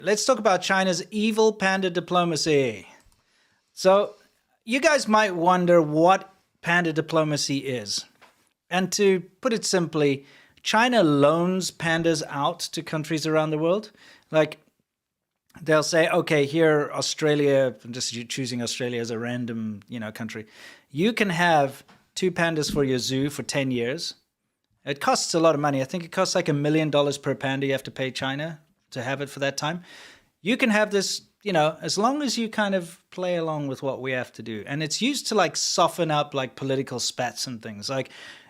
Let's talk about China's evil panda diplomacy. So you guys might wonder what panda diplomacy is. And to put it simply, China loans pandas out to countries around the world. Like, they'll say, okay, here, Australia, I'm just choosing Australia as a random, country. You can have 2 pandas for your zoo for 10 years. It costs a lot of money. I think it costs like $1 million per panda you have to pay China to have it for that time. You can have this, as long as you kind of play along with what we have to do. And it's used to like soften up like political spats and things. Like,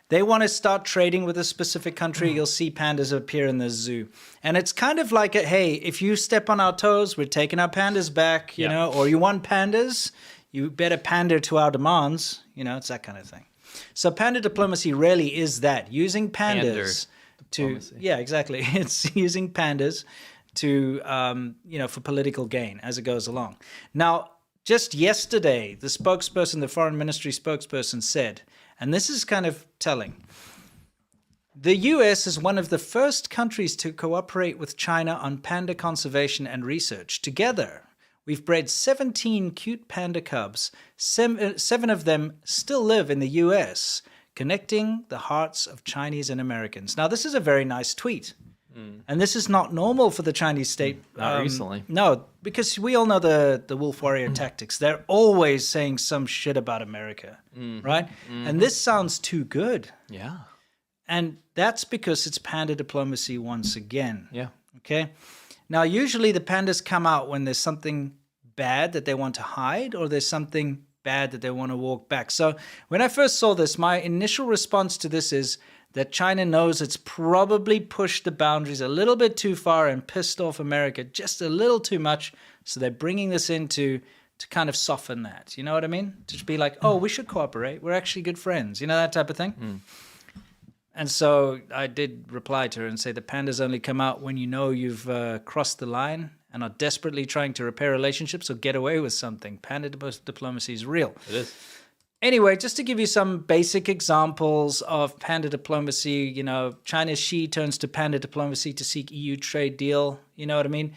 they want to start trading with a specific country, you'll see pandas appear in the zoo. And it's kind of like, hey, if you step on our toes, we're taking our pandas back, you know, or you want pandas, you better pander to our demands. It's that kind of thing. So panda diplomacy really is that, using pandas yeah, exactly. It's using pandas to, for political gain as it goes along. Now, just yesterday, the foreign ministry spokesperson said, and this is kind of telling, the US is one of the first countries to cooperate with China on panda conservation and research. Together, we've bred 17 cute panda cubs. 7 of them still live in the US, connecting the hearts of Chinese and Americans. Now, this is a very nice tweet. And this is not normal for the Chinese state. Not recently. No, because we all know the wolf warrior tactics. They're always saying some shit about America, right? And this sounds too good. Yeah. And that's because it's panda diplomacy once again. Yeah. Okay? Now, usually the pandas come out when there's something bad that they want to hide, or there's something bad that they want to walk back. So when I first saw this, my initial response to this is that China knows it's probably pushed the boundaries a little bit too far and pissed off America just a little too much. So they're bringing this in to kind of soften that. You know what I mean? To just be like, oh, we should cooperate. We're actually good friends. That type of thing. And so I did reply to her and say the pandas only come out when you know you've crossed the line and are desperately trying to repair relationships or get away with something. Panda diplomacy is real. It is. Anyway, just to give you some basic examples of panda diplomacy, China's Xi turns to panda diplomacy to seek EU trade deal. You know what I mean?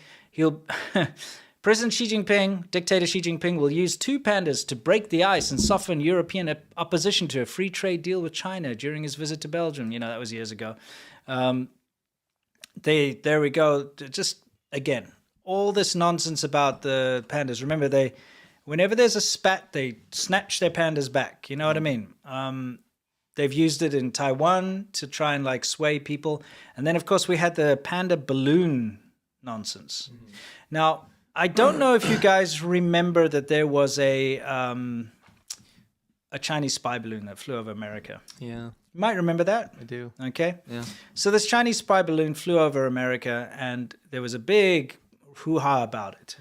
President Xi Jinping, dictator Xi Jinping, will use 2 pandas to break the ice and soften European opposition to a free trade deal with China during his visit to Belgium. That was years ago. There we go. Just, again, all this nonsense about the pandas. Remember, whenever there's a spat, they snatch their pandas back. You know what I mean? They've used it in Taiwan to try and like sway people. And then, of course, we had the panda balloon nonsense. Now, I don't know if you guys remember that there was a Chinese spy balloon that flew over America. Yeah. You might remember that. I do. Okay. Yeah. So this Chinese spy balloon flew over America, and there was a big hoo-ha about it.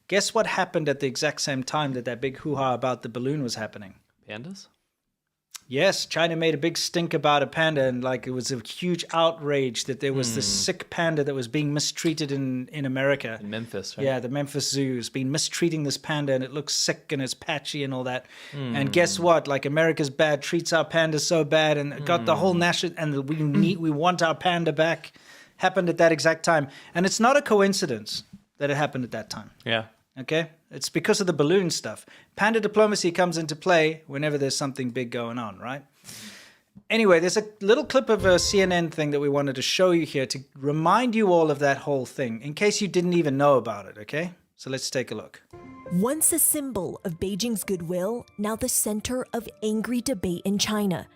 Guess what happened at the exact same time that big hoo-ha about the balloon was happening? Pandas? Yes, China made a big stink about a panda, and like it was a huge outrage that there was this sick panda that was being mistreated in America. In Memphis, right? Yeah, the Memphis Zoo has been mistreating this panda, and it looks sick and it's patchy and all that. And guess what? Like, America's bad, treats our panda so bad, and got the whole national, and we want our panda back. Happened at that exact time. And it's not a coincidence that it happened at that time. Yeah. Okay? It's because of the balloon stuff. Panda diplomacy comes into play whenever there's something big going on, right? Anyway, there's a little clip of a CNN thing that we wanted to show you here to remind you all of that whole thing, in case you didn't even know about it, okay? So let's take a look. Once a symbol of Beijing's goodwill, now the center of angry debate in China.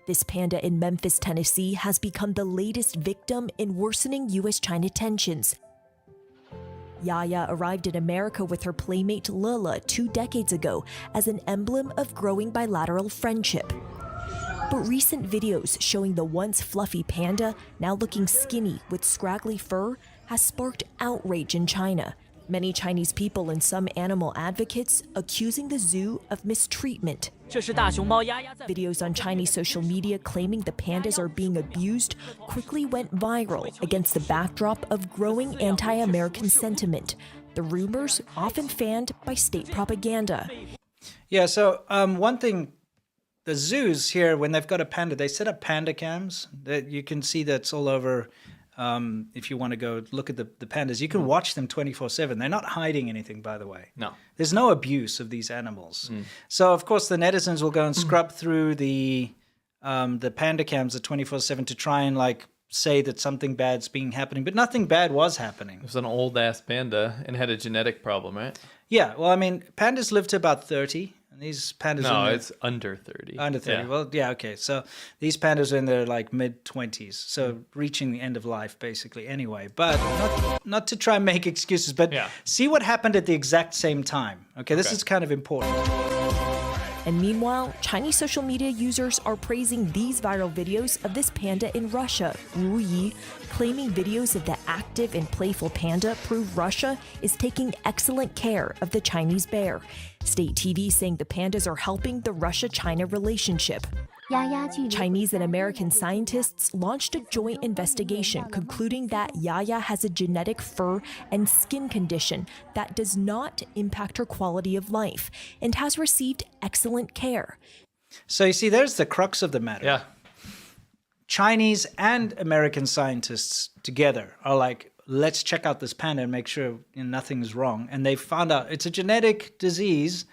This panda in Memphis, Tennessee has become the latest victim in worsening US-China tensions. Yaya arrived in America with her playmate Lila 2 decades ago as an emblem of growing bilateral friendship. But recent videos showing the once fluffy panda, now looking skinny with scraggly fur, has sparked outrage in China. Many Chinese people and some animal advocates accusing the zoo of mistreatment. Videos on Chinese social media claiming the pandas are being abused quickly went viral against the backdrop of growing anti-American sentiment, the rumors often fanned by state propaganda. Yeah, so one thing, the zoos here, when they've got a panda, they set up panda cams that you can see that's all over if you want to go look at the pandas, you can watch them 24/7. They're not hiding anything, by the way. No. There's no abuse of these animals. So, of course, the netizens will go and scrub through the panda cams at 24/7 to try and, like, say that something bad's been happening. But nothing bad was happening. It was an old-ass panda and had a genetic problem, right? Yeah, well, I mean, pandas live to about 30. And these pandas No, are it's under 30. under 30. Yeah. Well, yeah, okay. So these pandas are in their like mid-20s, so reaching the end of life basically anyway. But not to try and make excuses, but see what happened at the exact same time. Okay, this is kind of important. And meanwhile, Chinese social media users are praising these viral videos of this panda in Russia, Ru Yi, claiming videos of the active and playful panda prove Russia is taking excellent care of the Chinese bear. State TV saying the pandas are helping the Russia-China relationship. Chinese and American scientists launched a joint investigation concluding that Yaya has a genetic fur and skin condition that does not impact her quality of life and has received excellent care. So you see, there's the crux of the matter. Yeah. Chinese and American scientists together are like, let's check out this panda and make sure nothing's wrong. And they found out it's a genetic disease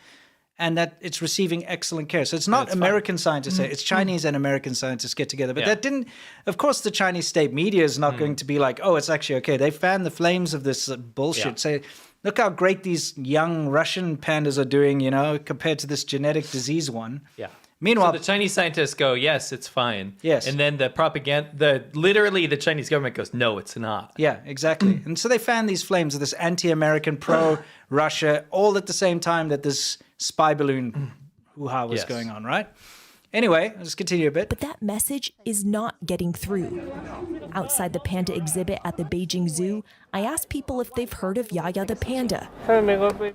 and that it's receiving excellent care. So it's not American scientists, it's Chinese and American scientists get together. But that didn't, of course, the Chinese state media is not going to be like, oh, it's actually okay. They fan the flames of this bullshit. Say, look how great these young Russian pandas are doing, you know, compared to this genetic disease one. Yeah. Meanwhile, so the Chinese scientists go, yes, it's fine. Yes. And then the propaganda, literally the Chinese government goes, no, it's not. Yeah, exactly. And so they fan these flames of this anti-American, pro-Russia, all at the same time that this spy balloon hoo-ha was going on, right? Anyway, let's continue a bit. But that message is not getting through. Outside the panda exhibit at the Beijing Zoo, I asked people if they've heard of Yaya the panda.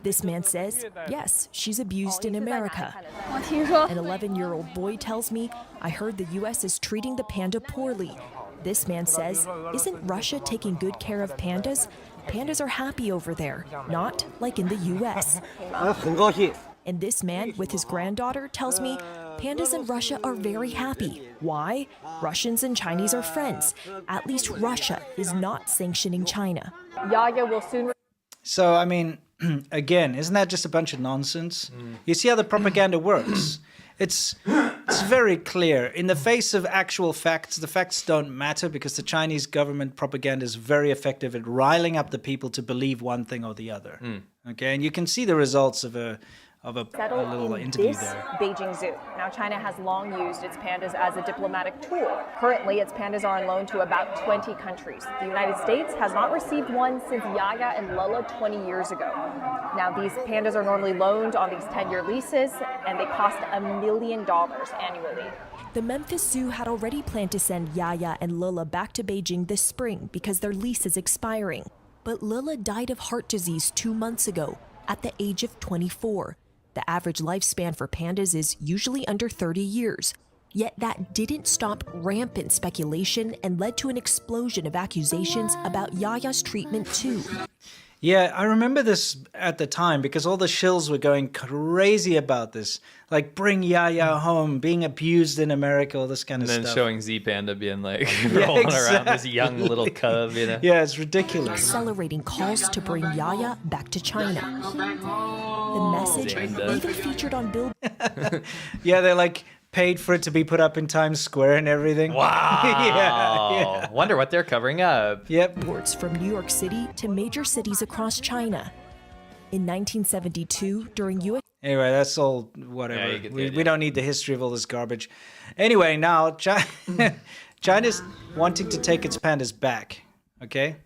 This man says, yes, she's abused in America. An 11-year-old boy tells me, I heard the U.S. is treating the panda poorly. This man says, isn't Russia taking good care of pandas? Pandas are happy over there, not like in the U.S. And this man, with his granddaughter, tells me pandas in Russia are very happy. Why? Russians and Chinese are friends. At least Russia is not sanctioning China. Yaya will soon. So, I mean, again, isn't that just a bunch of nonsense? You see how the propaganda works? It's very clear. In the face of actual facts, the facts don't matter because the Chinese government propaganda is very effective at riling up the people to believe one thing or the other. Okay, and you can see the results of a little interview there. Beijing Zoo. Now, China has long used its pandas as a diplomatic tool. Currently, its pandas are on loan to about 20 countries. The United States has not received one since Yaya and Lula 20 years ago. Now, these pandas are normally loaned on these 10-year leases, and they cost $1 million annually. The Memphis Zoo had already planned to send Yaya and Lula back to Beijing this spring because their lease is expiring. But Lula died of heart disease 2 months ago at the age of 24. The average lifespan for pandas is usually under 30 years. Yet that didn't stop rampant speculation and led to an explosion of accusations about Yaya's treatment too. Yeah, I remember this at the time because all the shills were going crazy about this. Like, bring Yaya home, being abused in America, all this kind of stuff. And then stuff. showing Z Panda being like rolling around this young little cub, you know? Yeah, it's ridiculous. Accelerating calls to bring Yaya back to China. The message even featured on billboards. Yeah, they're like paid for it to be put up in Times Square and everything. Wow. Yeah. Wonder what they're covering up. Yep. Reports from New York City to major cities across China. In 1972, during U.S. Anyway, that's all whatever. Yeah, we don't need the history of all this garbage. Anyway, now China's wanting to take its pandas back, okay?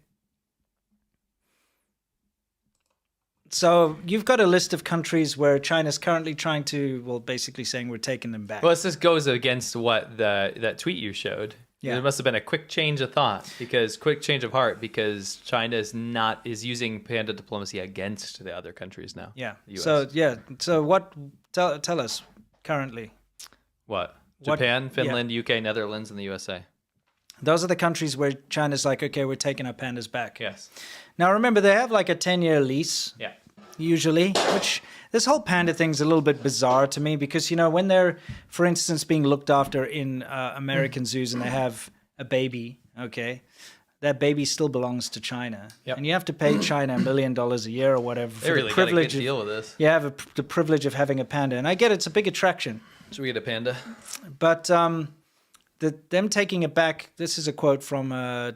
So you've got a list of countries where China's currently trying to, well, basically saying we're taking them back. Well, this goes against what that tweet you showed. Yeah. There must have been a quick change of thought, quick change of heart, because China is using panda diplomacy against the other countries now. Yeah. The US. So what? Tell us currently. What? Japan, Finland, UK, Netherlands, and the USA. Those are the countries where China's like, okay, we're taking our pandas back. Yes. Now remember, they have like a 10-year lease. Yeah. Usually, which this whole panda thing's a little bit bizarre to me because, you know, when they're, for instance, being looked after in American zoos and they have a baby, okay, that baby still belongs to China. Yep. And you have to pay China $1 million a year or whatever for They really the got a good privilege deal with this. you have the privilege of having a panda. And I get it's a big attraction. Should we get a panda? But them taking it back, this is a quote from Chi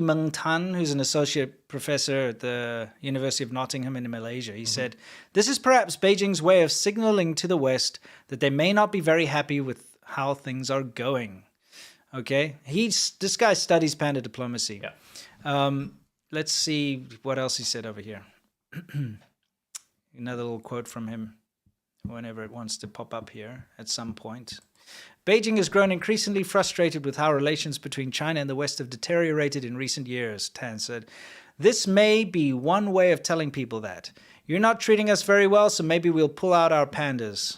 Meng Tan, who's an associate professor at the University of Nottingham in Malaysia. He said, "This is perhaps Beijing's way of signaling to the West that they may not be very happy with how things are going." Okay? This guy studies panda diplomacy. Yeah. Let's see what else he said over here. Another little quote from him, whenever it wants to pop up here at some point. Beijing has grown increasingly frustrated with how relations between China and the West have deteriorated in recent years, Tan said. This may be one way of telling people that. You're not treating us very well, so maybe we'll pull out our pandas.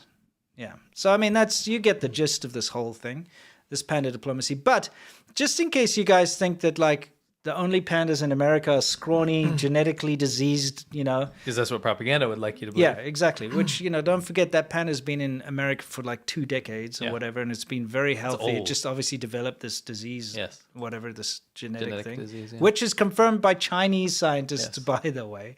Yeah. So, I mean, you get the gist of this whole thing, this panda diplomacy. But just in case you guys think that, like, the only pandas in America are scrawny, genetically diseased, Because that's what propaganda would like you to believe. Yeah, exactly. Which, don't forget that panda's been in America for like 2 decades or whatever, and it's been very healthy. It just obviously developed this disease, whatever, this genetic thing, disease, which is confirmed by Chinese scientists, by the way.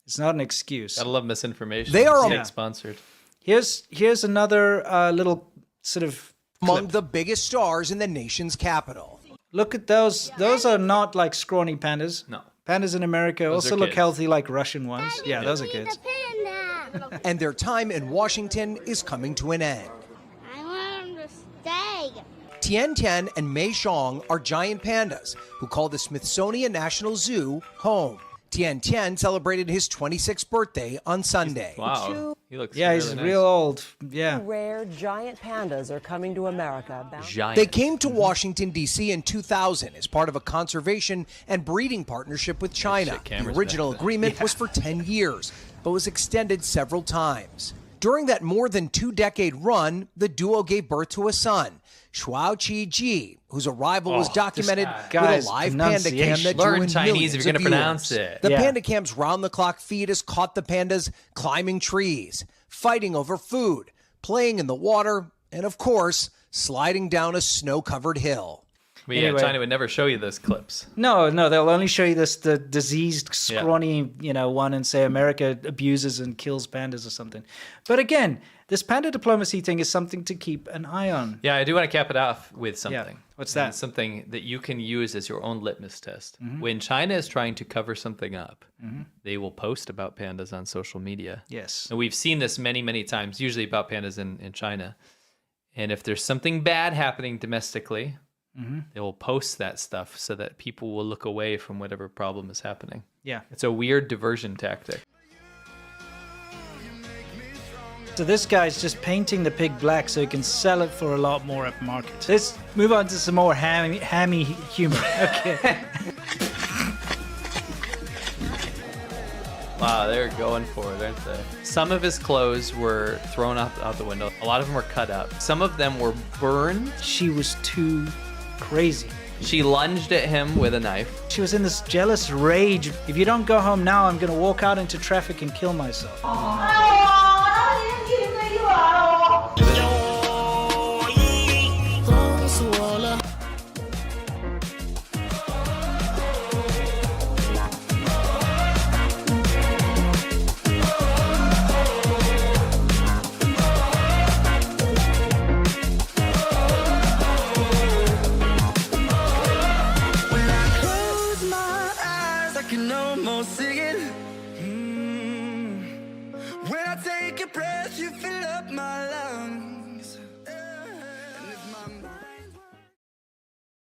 It's not an excuse. Gotta love misinformation. They are sponsored. Here's another little sort of among the biggest stars in the nation's capital. Look at those. Those are not like scrawny pandas. No. Pandas in America Those also are look kids. healthy like Russian ones. Yeah, those are kids. And their time in Washington is coming to an end. I want them to stay. Tian Tian and Mei Xiong are giant pandas who call the Smithsonian National Zoo home. Tian Tian celebrated his 26th birthday on Sunday. Wow. He looks Yeah, really he's nice. real old. Yeah. Rare giant pandas are coming to America. Giant. They came to Washington, D.C. in 2000 as part of a conservation and breeding partnership with China. Shit, The cameras original back then. agreement was for 10 years, but was extended several times. During that more than 2-decade run, the duo gave birth to a son, Shuao Qi Ji, whose arrival was documented with a guy's live panda cam that pronunciation. drew Learn in Chinese millions if you're of gonna pronounce viewers. it. The Yeah. panda cam's round-the-clock feed has caught the pandas climbing trees, fighting over food, playing in the water, and of course, sliding down a snow-covered hill. But yeah, Anyway. China would never show you those clips. No, they'll only show you the diseased, scrawny, one and say America abuses and kills pandas or something. But again, this panda diplomacy thing is something to keep an eye on. Yeah, I do want to cap it off with something. What's And that? it's something that you can use as your own litmus test. When China is trying to cover something up, they will post about pandas on social media. Yes. And we've seen this many, many times, usually about pandas in China. And if there's something bad happening domestically, they will post that stuff so that people will look away from whatever problem is happening. Yeah. It's a weird diversion tactic. So this guy's just painting the pig black so he can sell it for a lot more at market. Let's move on to some more hammy humor. Okay. Wow, they're going for it, aren't they? Some of his clothes were thrown out the window. A lot of them were cut up. Some of them were burned. She was too crazy. She lunged at him with a knife. She was in this jealous rage. If you don't go home now, I'm going to walk out into traffic and kill myself. When I take a breath, you fill up my life.